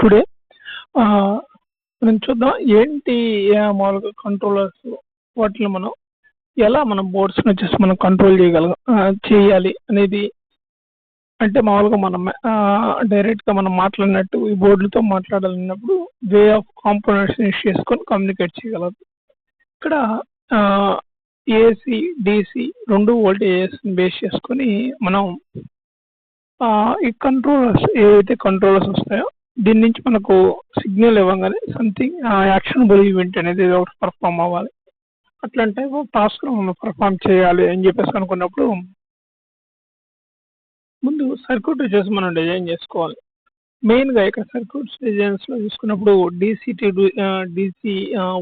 Today మనం చూద్దాం ఏంటి మామూలుగా కంట్రోలర్స్ వాటిలో మనం బోర్డ్స్ని వచ్చేసి మనం కంట్రోల్ చేయాలి అనేది. అంటే మామూలుగా మనం డైరెక్ట్గా మనం మాట్లాడినట్టు ఈ బోర్డులతో మాట్లాడాలన్నప్పుడు వే ఆఫ్ కాంపోనెంట్స్ యూస్ చేసుకొని కమ్యూనికేట్ చేయగలదు. ఇక్కడ ఏసీ డిసి రెండు వోల్టేజెస్ని బేస్ చేసుకొని మనం ఈ కంట్రోలర్స్ ఏవైతే కంట్రోలర్స్ వస్తాయో దీని నుంచి మనకు సిగ్నల్ ఇవ్వగానే సంథింగ్ యాక్షనబుల్ ఈవెంట్ అనేది ఏదో ఒకటి పర్ఫామ్ అవ్వాలి. అట్లాంటి టైప్ ఆఫ్ టాస్క్ మనం పర్ఫామ్ చేయాలి అని చెప్పేసి అనుకున్నప్పుడు ముందు సర్క్యూట్ వచ్చేసి మనం డిజైన్ చేసుకోవాలి. మెయిన్గా ఇక్కడ సర్క్యూట్స్ డిజైన్స్లో చూసుకున్నప్పుడు డీసీ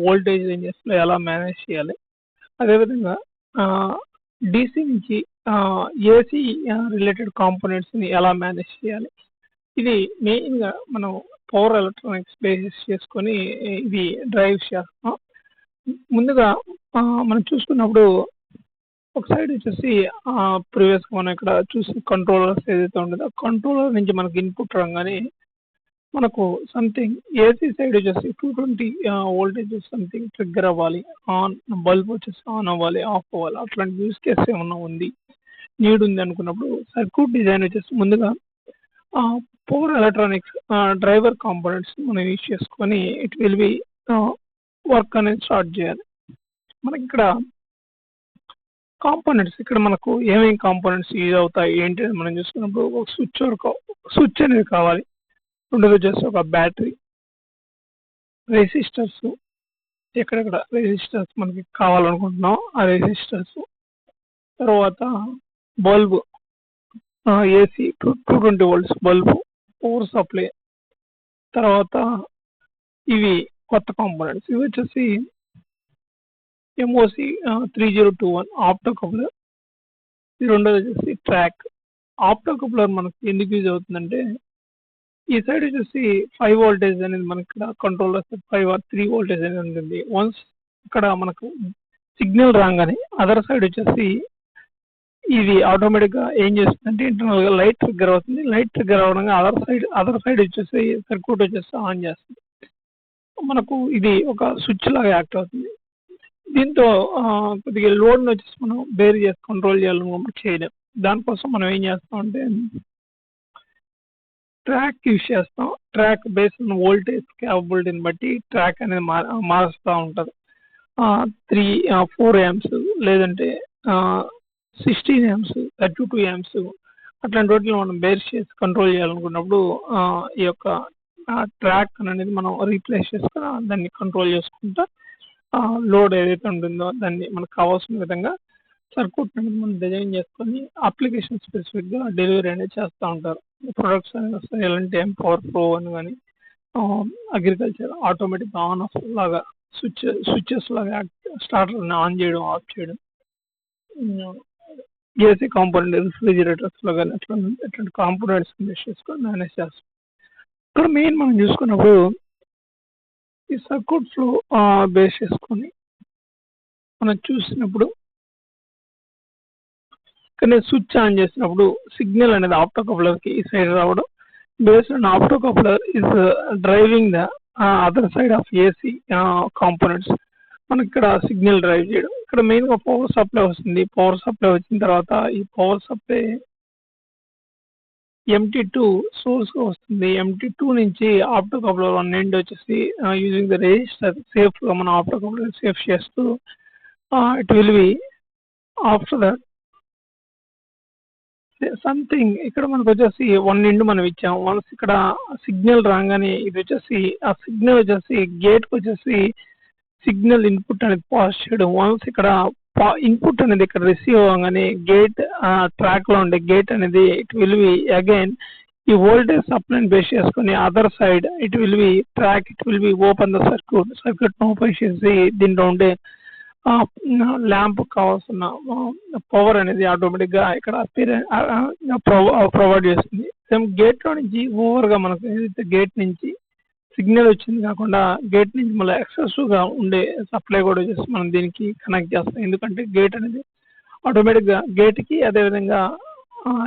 వోల్టేజ్ రేంజెస్లో ఎలా మేనేజ్ చేయాలి, అదేవిధంగా డీసీ నుంచి ఏసీ రిలేటెడ్ కాంపోనెంట్స్ని ఎలా మేనేజ్ చేయాలి. ఇది మెయిన్గా మనం పవర్ ఎలక్ట్రానిక్స్ బేసిస్ చేసుకొని ఇది డ్రైవ్ చేస్తాం. ముందుగా మనం చూసుకున్నప్పుడు ఒక సైడ్ వచ్చేసి ప్రీవియస్గా మనం ఇక్కడ చూసిన కంట్రోలర్స్ ఏదైతే ఉంటుందో కంట్రోలర్ నుంచి మనకి ఇన్పుట్ రాగానే మనకు సంథింగ్ ఏసీ సైడ్ వచ్చేసి 220 వోల్టేజ్ సంథింగ్ ట్రిగ్గర్ అవ్వాలి, ఆన్ బల్బ్ వచ్చేసి ఆన్ అవ్వాలి, ఆఫ్ అవ్వాలి. అట్లాంటి యూస్ కేసు ఏమన్నా ఉంది, నీడ్ ఉంది అనుకున్నప్పుడు సర్క్యూట్ డిజైన్ వచ్చేసి ముందుగా పవర్ ఎలక్ట్రానిక్స్ డ్రైవర్ కాంపోనెంట్స్ మనం యూజ్ చేసుకొని ఇట్ విల్ బి వర్క్ అనేది స్టార్ట్ చేయాలి. మనకి ఇక్కడ కాంపోనెంట్స్ ఇక్కడ మనకు ఏమేమి కాంపోనెంట్స్ యూజ్ అవుతాయి ఏంటి అని మనం చూసుకున్నప్పుడు ఒక స్విచ్ అనేది కావాలి. రెండోది వచ్చేసి ఒక బ్యాటరీ, రెసిస్టర్స్, ఎక్కడెక్కడ రెసిస్టర్స్ మనకి కావాలనుకుంటున్నాం ఆ రెసిస్టర్స్, తర్వాత bulb AC 220 volts bulb, power supply, తర్వాత ఇవి కొత్త కాంపోనెంట్స్ ఇవి వచ్చేసి ఎంఓసి 3021 ఆప్టో కప్లర్. ఇది రెండోది వచ్చేసి ట్రాక్. ఆప్టో కప్లర్ మనకు ఎందుకు యూజ్ అవుతుందంటే ఈ సైడ్ వచ్చేసి 5 వోల్టేజ్ అనేది మనకి ఇక్కడ కంట్రోలర్ 5 or 3 వోల్టేజ్ అనేది ఉంటుంది. వన్స్ ఇక్కడ మనకు సిగ్నల్ రాగానే అదర్ సైడ్ వచ్చేసి ఇది ఆటోమేటిక్గా ఏం చేస్తుందంటే ఇంటర్నల్గా లైట్ ట్రిగ్గర్ అవుతుంది. లైట్ ట్రిగ్గర్ అవడంగా అదర్ సైడ్ వచ్చేసి సర్క్యూట్ వచ్చేసి ఆన్ చేస్తుంది. మనకు ఇది ఒక స్విచ్ లాగా యాక్ట్ అవుతుంది. దీంతో కొద్దిగా లోడ్ని వచ్చేసి మనం బేర్ చేసి కంట్రోల్ చేయాలనుకున్నప్పుడు చేయలేం. దానికోసం మనం ఏం చేస్తామంటే ట్రాక్ యూస్ చేస్తాం. ట్రాక్ బేస్డ్ ఉన్న వోల్టేజ్ క్యాపబిలిటీని బట్టి ట్రాక్ అనేది మారుస్తూ ఉంటుంది. 4 amps లేదంటే 16 amps, 32 amps అట్లాంటి వాటిని మనం బేస్ చేసి కంట్రోల్ చేయాలనుకున్నప్పుడు ఈ యొక్క ట్రాక్ అనేది మనం రీప్లేస్ చేసుకుని దాన్ని కంట్రోల్ చేసుకుంటా లోడ్ ఏదైతే ఉంటుందో దాన్ని మనకు కావాల్సిన విధంగా సర్క్యూట్ అనేది మనం డిజైన్ చేసుకొని అప్లికేషన్ స్పెసిఫిక్గా డెలివరీ అనేది చేస్తూ ఉంటారు. ప్రొడక్ట్స్ అనేది వస్తాయి. ఎలాంటి పవర్ ప్రో అని కానీ అగ్రికల్చర్ ఆటోమేటిక్ ఆన్ ఆఫ్ లాగా స్విచెస్ లాగా స్టార్టర్ని ఆన్ చేయడం, ఆఫ్ చేయడం, ఏసీ కాంపోనెంట్ రిఫ్రిజిరేటర్స్లో కానీ అట్లాంటి కాంపోనెంట్స్ బేస్ చేసుకొని మేనేజ్ చేస్తాం. ఇక్కడ మెయిన్ మనం చూసుకున్నప్పుడు ఈ సర్క్యూట్స్లో బేస్ చేసుకొని మనం చూసినప్పుడు కానీ స్విచ్ ఆన్ చేసినప్పుడు సిగ్నల్ అనేది ఆప్టో కప్లర్కి ఈ సైడ్ రావడం, based on opto coupler is driving the other side of AC components మనకి ఇక్కడ సిగ్నల్ డ్రైవ్ చేయడం. ఇక్కడ మెయిన్గా పవర్ సప్లై వస్తుంది. పవర్ సప్లై వచ్చిన తర్వాత ఈ పవర్ సప్లై MT2 సోర్స్గా వస్తుంది. MT2 నుంచి ఆప్టో కప్లర్ 1 ఎండ్ వచ్చేసి యూజింగ్ ద రెజిస్టర్ సేఫ్గా మనం ఆప్టో కప్లర్ సేఫ్ చేస్తూ it will B after that something ఇక్కడ మనకు వచ్చేసి 1 ఎండ్ మనం ఇచ్చాం. వన్స్ ఇక్కడ సిగ్నల్ రాగానే ఇది వచ్చేసి ఆ సిగ్నల్ వచ్చేసి గేట్కి వచ్చేసి సిగ్నల్ ఇన్పుట్ అనేది పాస్ చేయడం. వన్స్ ఇక్కడ ఇన్పుట్ అనేది ఇక్కడ రిసీవ్ అవ్వగానే గేట్ ట్రాక్లో ఉండే గేట్ అనేది ఇట్ విల్ బి అగైన్ ఈ వోల్టేజ్ సప్లైని బేస్ చేసుకొని other side it will B track it will be open the circuit open చేసి దీంట్లో ఉండే ల్యాంప్ కావాల్సిన పవర్ అనేది ఆటోమేటిక్గా ఇక్కడ ప్రొవైడ్ చేస్తుంది. సేమ్ గేట్లో నుంచి ఓవర్గా మనకు ఏదైతే గేట్ నుంచి సిగ్నల్ వచ్చింది కాకుండా గేట్ నుంచి మళ్ళీ ఎక్సెసివ్గా ఉండే సప్లై కూడా వచ్చేసి మనం దీనికి కనెక్ట్ చేస్తాం. ఎందుకంటే గేట్ అనేది ఆటోమేటిక్గా గేట్కి అదేవిధంగా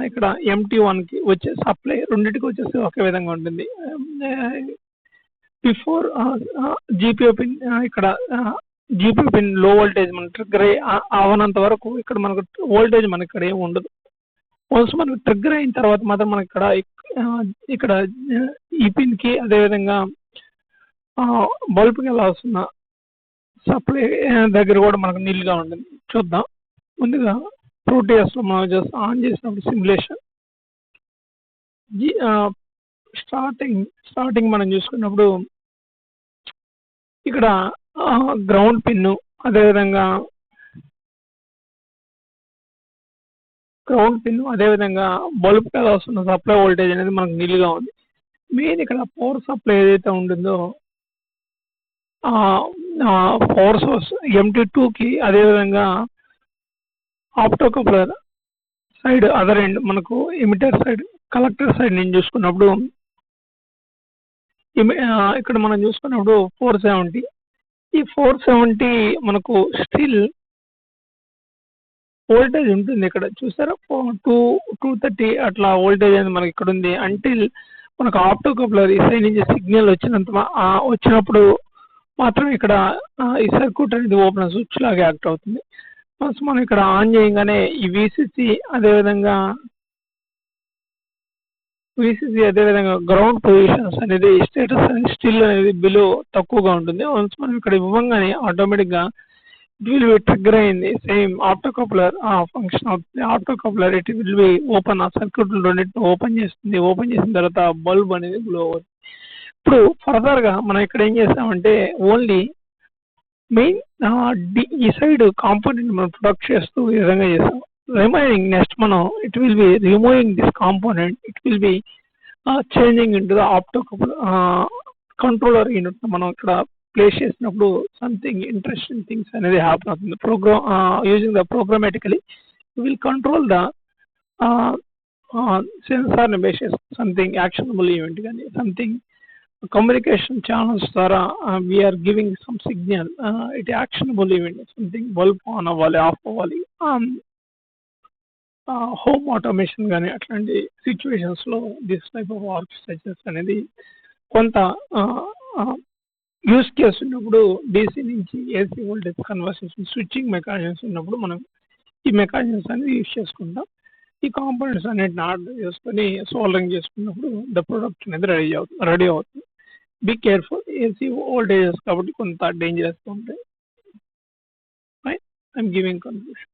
ఇక్కడ MT1కి వచ్చే సప్లై రెండింటికి వచ్చేసి ఒకే విధంగా ఉంటుంది. బిఫోర్ జీపీఓ పిన్ ఇక్కడ జీపీఓ పిన్ లో వోల్టేజ్ మన ట్రిగ్గర్ అవనంత వరకు ఇక్కడ మనకు వోల్టేజ్ మనకి ఇక్కడ ఏమి ఉండదు. వన్స్ మనకు ట్రిగ్గర్ అయిన తర్వాత మాత్రం మనకి ఇక్కడ ఈ పిన్కి అదేవిధంగా బల్బ్కి వెళ్ళాల్సిన సప్లై దగ్గర కూడా మనకు నీళ్ళుగా ఉంటుంది. చూద్దాం. ముందుగా ప్రోటీఎస్లో మనం జస్ట్ ఆన్ చేసినప్పుడు సిమ్యులేషన్ స్టార్టింగ్ మనం చూసుకున్నప్పుడు ఇక్కడ గ్రౌండ్ పిన్ను అదేవిధంగా బల్బ్ కదా వస్తున్న సప్లై వోల్టేజ్ అనేది మనకు నీళ్ళుగా ఉంది. మెయిన్ ఇక్కడ పవర్ సప్లై ఏదైతే ఉంటుందో పవర్ సోర్స్ MT2కి అదేవిధంగా ఆప్టోకప్లర్ సైడ్ అదర్ ఎండ్ మనకు ఎమిటర్ సైడ్ కలెక్టర్ సైడ్ నేను చూసుకున్నప్పుడు ఇక్కడ మనం చూసుకున్నప్పుడు 470 ఈ 470 మనకు స్టిల్ వోల్టేజ్ ఉంటుంది. ఇక్కడ చూసారా 230 అట్లా వోల్టేజ్ అనేది మనకి ఇక్కడ ఉంది. అంటిల్ మనకు ఆప్టోకప్లర్ ఈ సైడ్ నుంచి సిగ్నల్ వచ్చినప్పుడు మాత్రం ఇక్కడ ఈ సర్క్యూట్ అనేది ఓపెన్ స్విచ్ లాగా యాక్ట్ అవుతుంది. ఫస్ట్ మనం ఇక్కడ ఆన్ చేయగానే ఈ విసిసి అదేవిధంగా గ్రౌండ్ పొజిషన్స్ అనేది స్టేటస్ అనేది స్టిల్ అనేది బిలో తక్కువగా ఉంటుంది. వన్స్ మనం ఇక్కడ ఇవ్వగానే ఆటోమేటిక్గా ఇట్ విల్ బి ట్రిగ్గర్ అయింది. సేమ్ ఆప్టోకప్లర్ ఫంక్షన్ అవుతుంది. ఆప్టోకప్లర్ ఇట్ విల్ బి ఓపెన్ ఆ సర్క్యూట్ రెండింటిని ఓపెన్ చేస్తుంది. ఓపెన్ చేసిన తర్వాత బల్బ్ అనేది గ్లో అవుతుంది. ఇప్పుడు ఫర్దర్గా మనం ఇక్కడ ఏం చేస్తామంటే ఓన్లీ మెయిన్ ఈ సైడ్ కాంపోనెంట్ మనం ప్రొడక్ట్ చేస్తూ ఈ విధంగా చేస్తాం. రిమైనింగ్ నెక్స్ట్ మనం it will be removing this component it will be changing into the optocoupler controller unit మనం ఇక్కడ ప్లేస్ చేసినప్పుడు సంథింగ్ ఇంట్రెస్టింగ్ థింగ్స్ అనేది హ్యాపన్ అవుతుంది. Using the programmatically will control the సెన్సార్ని బేస్ చేసి సంథింగ్ యాక్షనబుల్ ఈవెంట్ కానీ something communication channels ద్వారా we are giving some signal it actionable event something bulb on అవ్వాలి ఆఫ్ అవ్వాలి హోమ్ ఆటోమేషన్ కానీ అట్లాంటి సిచ్యువేషన్స్లో దిస్ టైప్ ఆఫ్ ఆర్కిటెక్చర్స్ అనేది కొంత యూస్ కేస్ ఉన్నప్పుడు DC నుంచి AC voltage conversion switching mechanisms ఉన్నప్పుడు మనం ఈ మెకానిజమ్స్ అనేది యూస్ చేసుకుంటాం. ఈ కాంపోనెంట్స్ అన్నిటిని ఆర్డర్ చేసుకొని సోల్డరింగ్ చేసుకున్నప్పుడు ద ప్రొడక్ట్ అనేది రెడీ అవుతుంది. Be careful. AC వోల్టేజెస్ కాబట్టి కొంత డేంజరస్గా ఉంటాయి. I'm giving conclusion.